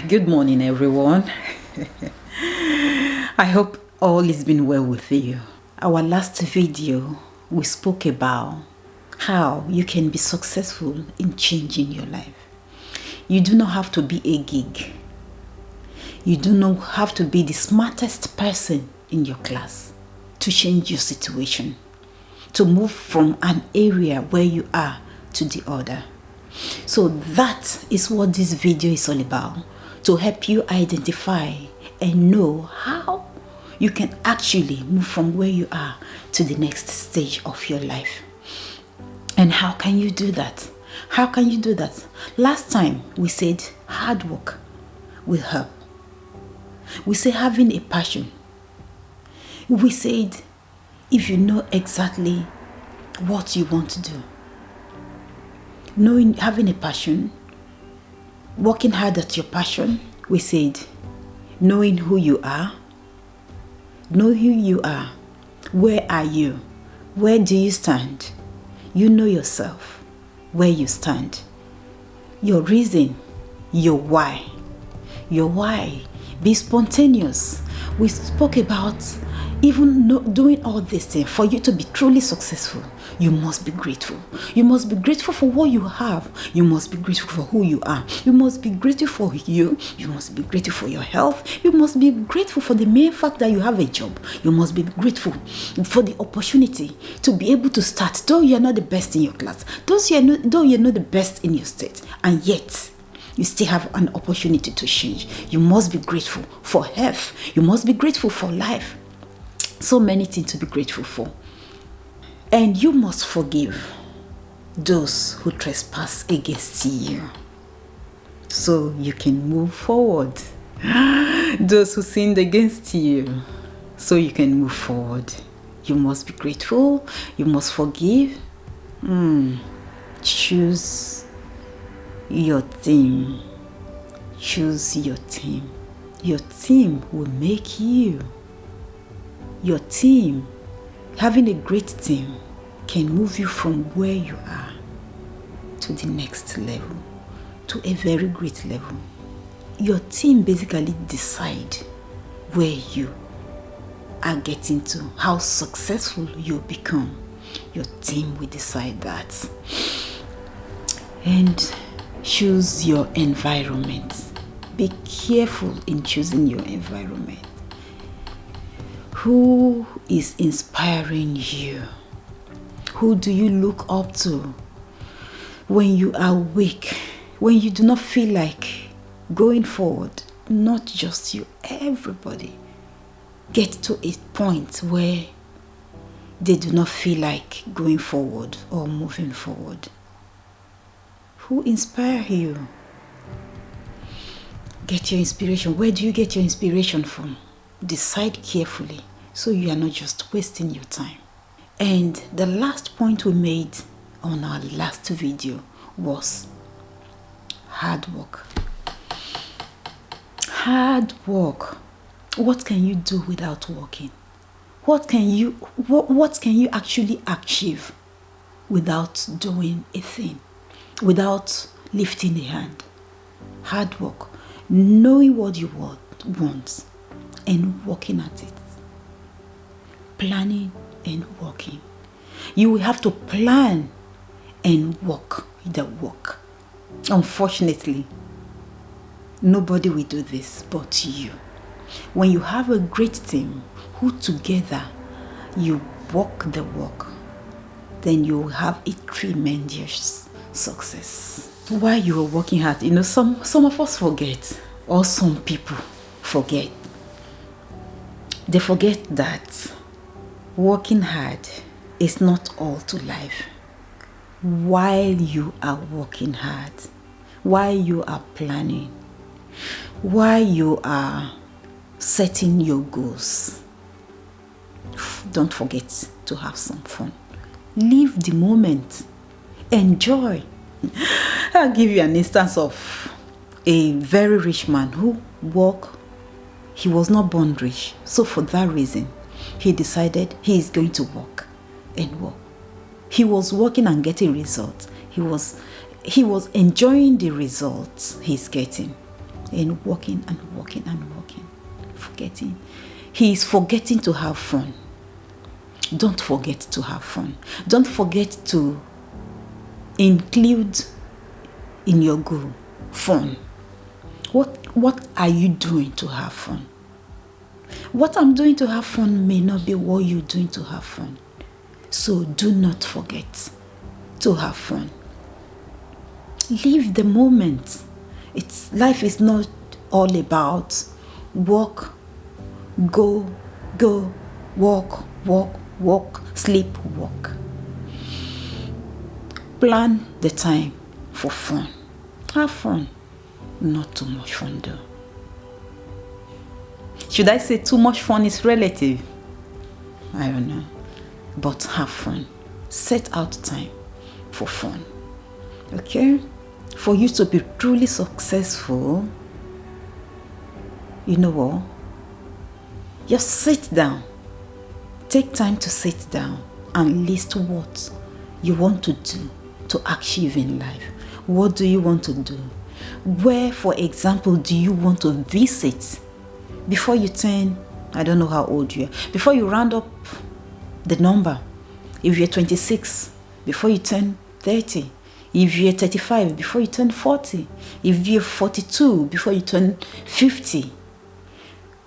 Good morning, everyone. I hope all is been well with you. Our last video, we spoke about how you can be successful in changing your life. You do not have to be a geek. You do not have to be the smartest person in your class to change your situation, to move from an area where you are to the other. So that is what this video is all about, to help you identify and know how you can actually move from where you are to the next stage of your life. And how can you do that? How can you do that? Last time we said hard work will help. We say having a passion. We said if you know exactly what you want to do, having a passion, working hard at your passion. We said knowing who you are. Know who you are. Where are you? Where do you stand? You know yourself, where you stand. Your reason, your why. Your why. Be spontaneous. We spoke about even doing all this thing. For you to be truly successful, you must be grateful. You must be grateful for what you have. You must be grateful for who you are. You must be grateful for you. You must be grateful for your health. You must be grateful for the mere fact that you have a job. You must be grateful for the opportunity to be able to start. Though you're not the best in your class, though you're not the best in your state, and yet you still have an opportunity to change. You must be grateful for health. You must be grateful for life. So many things to be grateful for. And you must forgive those who trespass against you, so you can move forward. Those who sinned against you, so you can move forward. You must be grateful. You must forgive. Choose your team. Choose your team. Your team will make you. Your team, having a great team, can move you from where you are to the next level, to a very great level. Your team basically decide where you are getting to, how successful you become. Your team will decide that. And choose your environment. Be careful in choosing your environment. Who is inspiring you? Who do you look up to when you are weak, when you do not feel like going forward? Not just you, everybody get to a point where they do not feel like going forward or moving forward. Who inspire you? Get your inspiration. Where do you get your inspiration from? Decide carefully, so you are not just wasting your time. And the last point we made on our last video was hard work. Hard work. What can you do without working? What can you actually achieve without doing a thing, without lifting a hand? Hard work. Knowing what you want and working at it. Planning and working. You will have to plan and work the work. Unfortunately, nobody will do this but you. When you have a great team who together you work the work, then you will have a tremendous success. While you are working hard, some of us forget, or some people forget. They forget that working hard is not all to life. While you are working hard, while you are planning, while you are setting your goals, don't forget to have some fun. Live the moment. Enjoy. I'll give you an instance of a very rich man who worked. He was not born rich. So for that reason, he decided he is going to work and work. He was working and getting results. He was enjoying the results he's getting. and working and working and working, forgetting. He is forgetting to have fun. Don't forget to have fun. Don't forget to include in your goal fun. What are you doing to have fun? What I'm doing to have fun may not be what you're doing to have fun. So do not forget to have fun. Live the moment. Life is not all about walk, go, walk, sleep, walk. Plan the time for fun. Have fun. Not too much fun though. Should I say too much fun is relative? I don't know. But have fun. Set out time for fun. Okay? For you to be truly successful, you know what? Just sit down. Take time to sit down and list what you want to do to achieve in life. What do you want to do? Where, for example, do you want to visit before you turn, I don't know how old you are, before you round up the number? If you're 26, before you turn 30. If you're 35, before you turn 40. If you're 42, before you turn 50.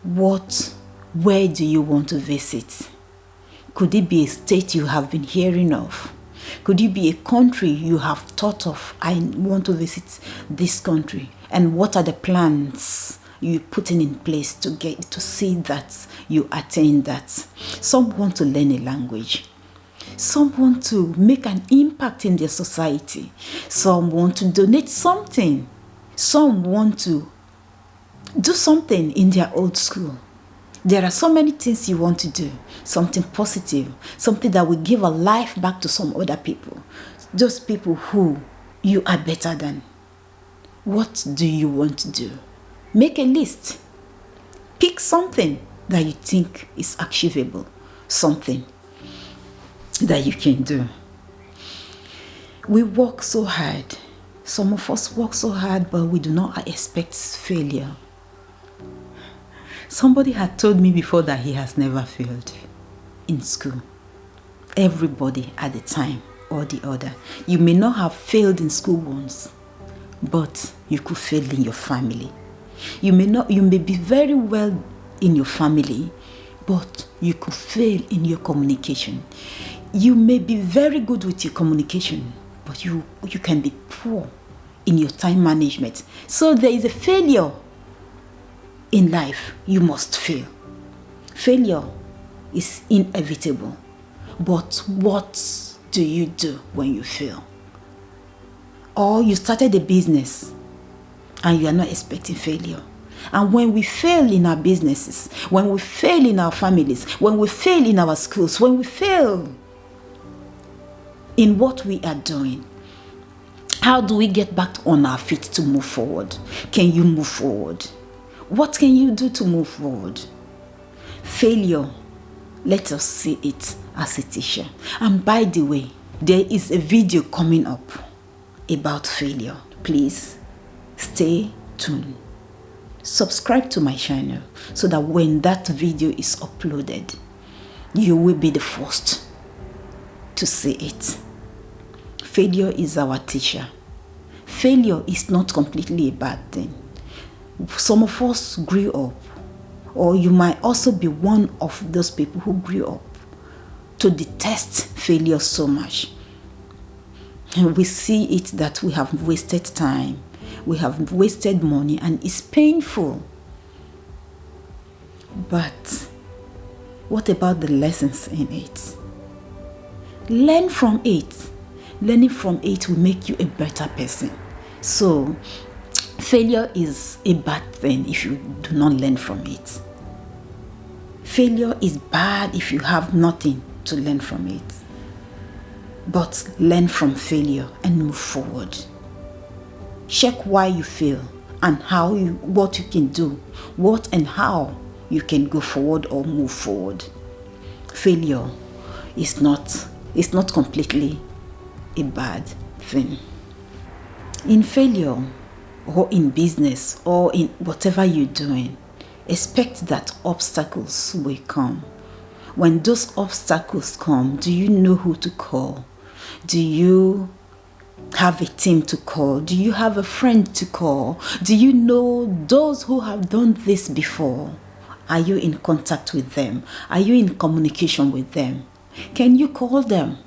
Where do you want to visit? Could it be a state you have been hearing of? Could it be a country you have thought of? I want to visit this country. And what are the plans you're putting in place to get to see that you attain that? Some want to learn a language. Some want to make an impact in their society. Some want to donate something. Some want to do something in their old school. There are so many things you want to do. Something positive. Something that will give a life back to some other people. Those people who you are better than. What do you want to do? Make a list. Pick something that you think is achievable. Something that you can do. We work so hard. Some of us work so hard, but we do not expect failure. Somebody had told me before that he has never failed in school. Everybody at the time or the other. You may not have failed in school once, but you could fail in your family. You may be very well in your family, but you could fail in your communication. You may be very good with your communication, but you can be poor in your time management. So there is a failure in life. You must fail. Failure is inevitable. But what do you do when you fail? Or you started a business and you are not expecting failure. And when we fail in our businesses, when we fail in our families, when we fail in our schools, when we fail in what we are doing, how do we get back on our feet to move forward? Can you move forward? What can you do to move forward? Failure, let us see it as a teacher. And by the way, there is a video coming up about failure. Please stay tuned. Subscribe to my channel so that when that video is uploaded, you will be the first to see it. Failure is our teacher. Failure is not completely a bad thing. Some of us grew up, or you might also be one of those people who grew up to detest failure so much. And we see it that we have wasted time, we have wasted money, and it's painful. But what about the lessons in it? Learn from it. Learning from it will make you a better person. So, failure is a bad thing if you do not learn from it. Failure is bad if you have nothing to learn from it. But learn from failure and move forward. Check why you fail and what you can do, what and how you can go forward or move forward. Failure is not completely a bad thing. In failure, or in business or in whatever you're doing, expect that obstacles will come. When those obstacles come, do you know who to call? Do you have a team to call? Do you have a friend to call? Do you know those who have done this before? Are you in contact with them? Are you in communication with them? Can you call them?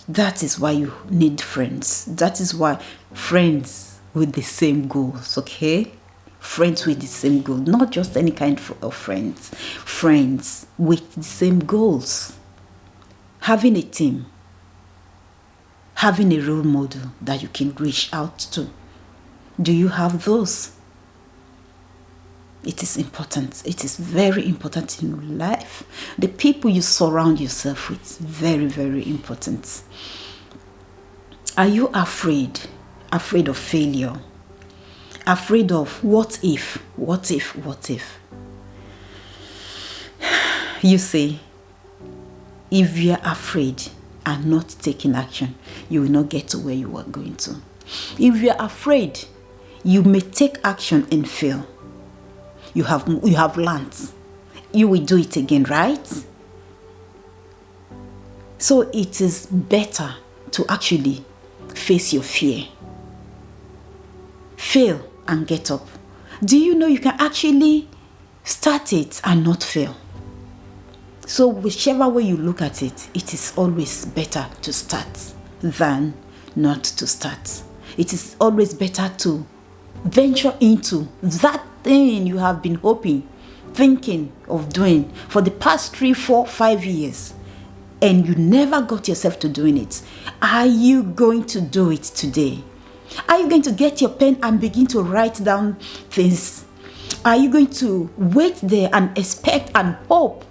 That is why you need friends. That is why friends with the same goals, okay? Friends with the same goals, not just any kind of friends. Friends with the same goals. Having a team. Having a role model that you can reach out to. Do you have those? It is important. It is very important in life. The people you surround yourself with, very, very important. Are you afraid? Afraid of failure? Afraid of what if? What if? What if? You say, if you are afraid and not taking action, you will not get to where you are going to. If you are afraid, you may take action and fail. You have learned. You will do it again, right? So it is better to actually face your fear. Fail and get up. Do you know you can actually start it and not fail? So whichever way you look at it, it is always better to start than not to start. It is always better to venture into that thing you have been hoping, thinking of doing for the past 3, 4, 5 years, and you never got yourself to doing it. Are you going to do it today? Are you going to get your pen and begin to write down things? Are you going to wait there and expect and hope?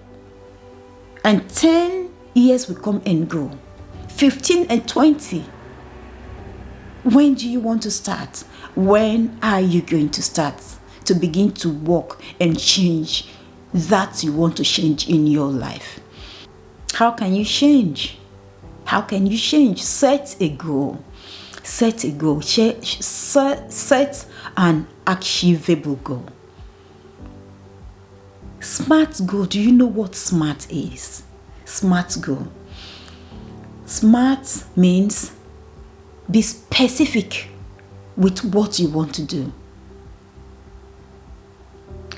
And 10 years will come and go. 15 and 20. When do you want to start? When are you going to start to begin to work and change that you want to change in your life? How can you change? How can you change? Set a goal. Set a goal. Set an achievable goal. SMART goal. Do you know what SMART is? SMART goal. SMART means be specific with what you want to do.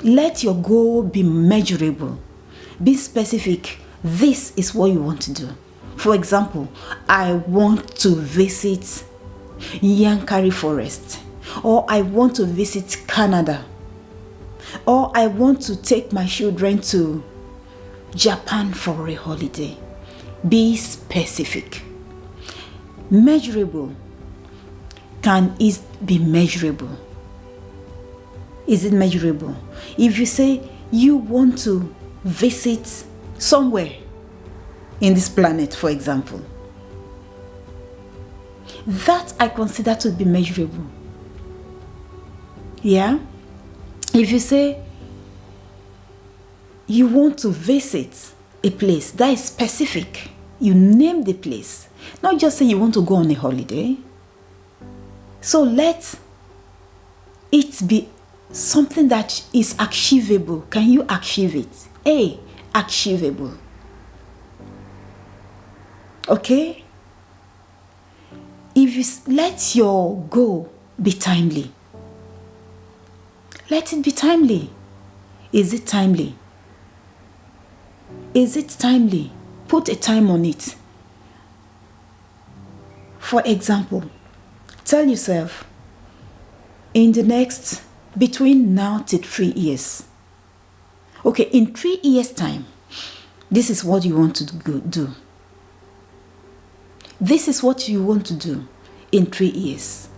Let your goal be measurable. Be specific. This is what you want to do. For example, I want to visit Yankari Forest, or I want to visit Canada, or I want to take my children to Japan for a holiday. Be specific. Measurable. Can it be measurable? Is it measurable? If you say you want to visit somewhere in this planet, for example, that I consider to be measurable. Yeah? If you say you want to visit a place that is specific, you name the place. Not just say you want to go on a holiday. So let it be something that is achievable. Can you achieve it? Achievable. Okay? If you let your goal be timely. Let it be timely. Is it timely? Is it timely? Put a time on it. For example, tell yourself, in the next, between now to 3 years. Okay, in 3 years' time, this is what you want to do. This is what you want to do in 3 years.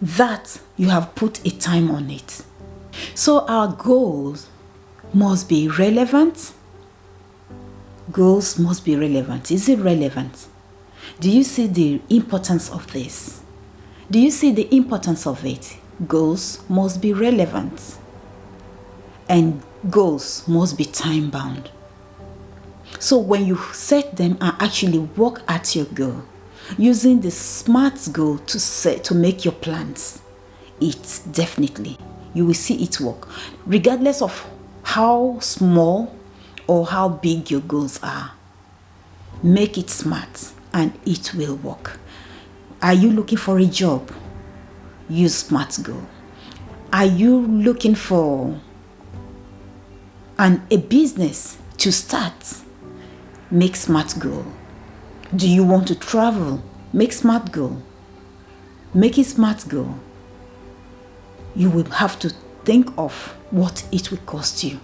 That you have put a time on it. So our goals must be relevant. Goals must be relevant. Is it relevant? Do you see the importance of this? Do you see the importance of it? Goals must be relevant. And goals must be time bound. So when you set them and actually work at your goal, using the SMART goal to make your plans, it definitely. You will see it work. Regardless of how small or how big your goals are, make it smart and it will work. Are you looking for a job? Use SMART goal. Are you looking for a business to start? Make SMART goal. Do you want to travel? Make SMART goal. Make it SMART goal. You will have to think of what it will cost you.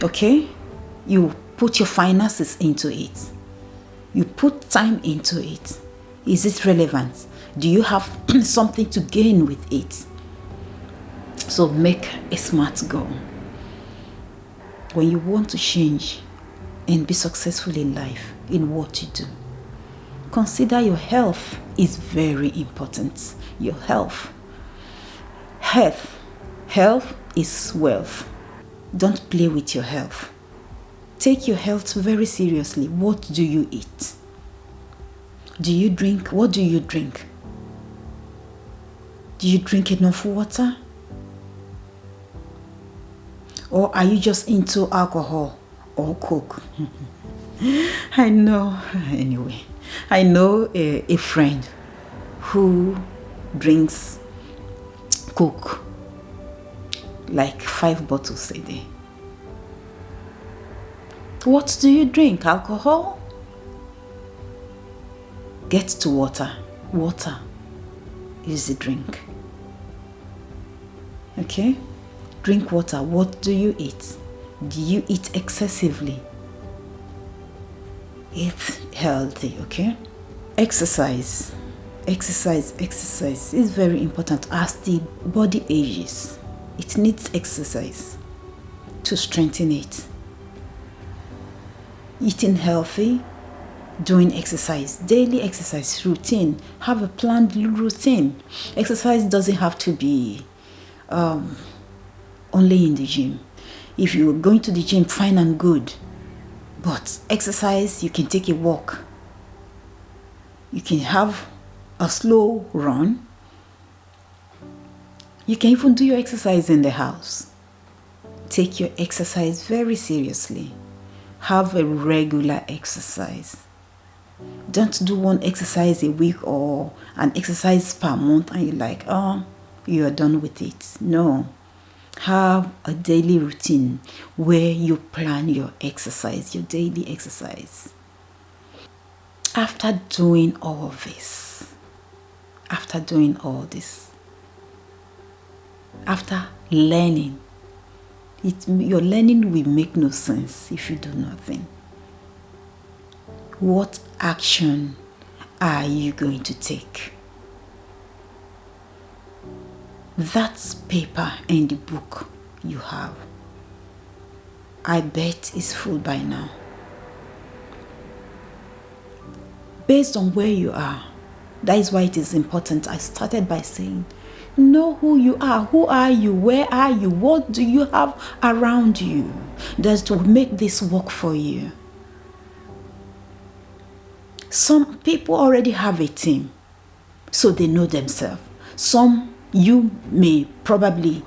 Okay? You put your finances into it. You put time into it. Is it relevant? Do you have something to gain with it? So make a SMART goal. When you want to change and be successful in life, in what you do, consider your health is very important. Your health. Health is wealth. Don't play with your health. Take your health very seriously. What do you eat? Do you drink? What do you drink? Do you drink enough water? Or are you just into alcohol or coke? I know a friend who drinks coke like 5 bottles a day. What do you drink? Alcohol? Get to water. Water is the drink. Okay? Drink water. What do you eat? Do you eat excessively? Eat healthy, okay? Exercise. Exercise is very important. As the body ages, it needs exercise to strengthen it. Eating healthy, doing exercise, daily exercise routine. Have a planned routine. Exercise doesn't have to be only in the gym. If you're going to the gym, fine and good. But exercise, you can take a walk. You can have a slow run. You can even do your exercise in the house. Take your exercise very seriously. Have a regular exercise. Don't do one exercise a week or an exercise per month and you're like, oh, you are done with it. No. Have a daily routine where you plan your exercise, your daily exercise. After doing all this, after learning, your learning will make no sense if you do nothing. What action are you going to take? That paper and the book you have, I bet is full by now. Based on where you are, that is why it is important. I started by saying, know who you are. Who are you? Where are you? What do you have around you that will make this work for you? Some people already have a team, so they know themselves. Some you may probably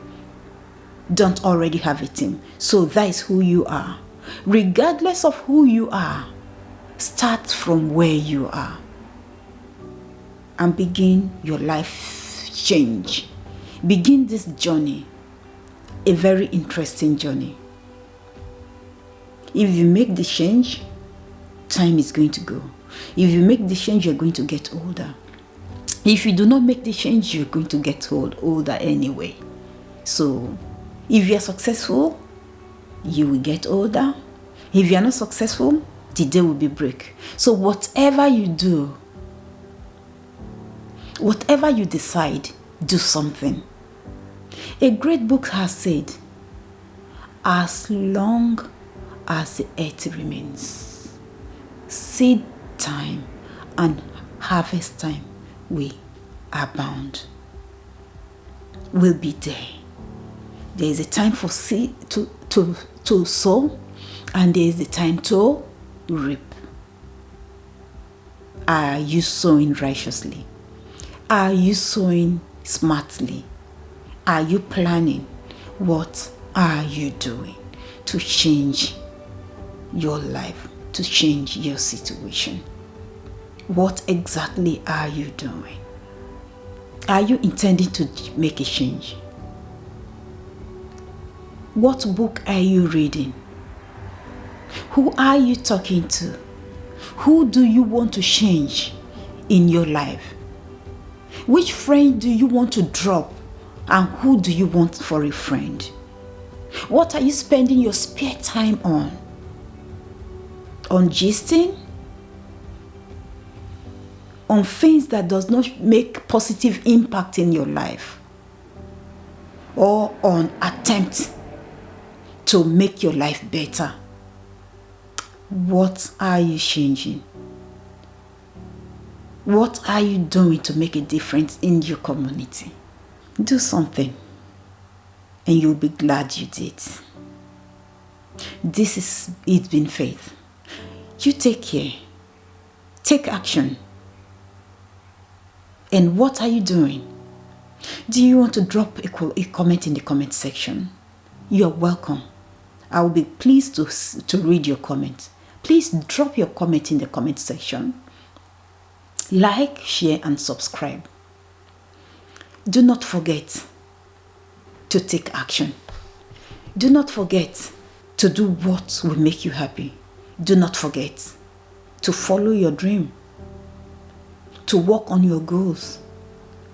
don't already have a team, so that is who you are. Regardless of who you are, start from where you are and begin your life change. Begin this journey, a very interesting journey. If you make the change, time is going to go. If you make the change, you're going to get older. If you do not make the change, you're going to get older anyway. So, if you are successful, you will get older. If you are not successful, the day will be break. So whatever you do, whatever you decide, do something. A great book has said, as long as the earth remains, seed time and harvest time we are bound. Will be there. There is a time for seed to sow, and there is a time to reap. Are you sowing righteously? Are you sowing smartly? are you planning? What are you doing to change your life, to change your situation? What exactly are you doing? Are you intending to make a change? What book are you reading? Who are you talking to? Who do you want to change in your life? Which friend do you want to drop, and who do you want for a friend? What are you spending your spare time on? On gisting? On things that does not make positive impact in your life? Or on attempt to make your life better? What are you changing? What are you doing to make a difference in your community? Do something, and you'll be glad you did. This is It's Been Faith. You take care. Take action. And what are you doing? Do you want to drop a comment in the comment section? You are welcome. I will be pleased to read your comment. Please drop your comment in the comment section. Like, share, and subscribe. Do not forget to take action. Do not forget to do what will make you happy. Do not forget to follow your dream, to work on your goals.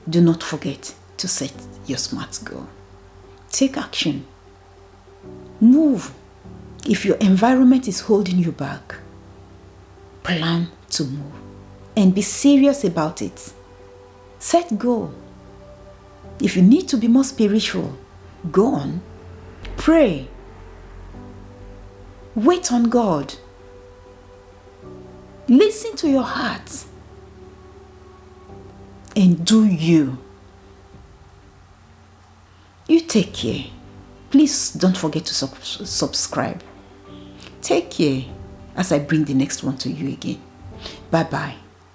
Do not forget to set your SMART goal. Take action. Move. If your environment is holding you back, plan to move and be serious about it. Set goal. If you need to be more spiritual, go on. Pray. Wait on God. Listen to your heart. And do you. You take care. Please don't forget to subscribe. Take care as I bring the next one to you again. Bye-bye.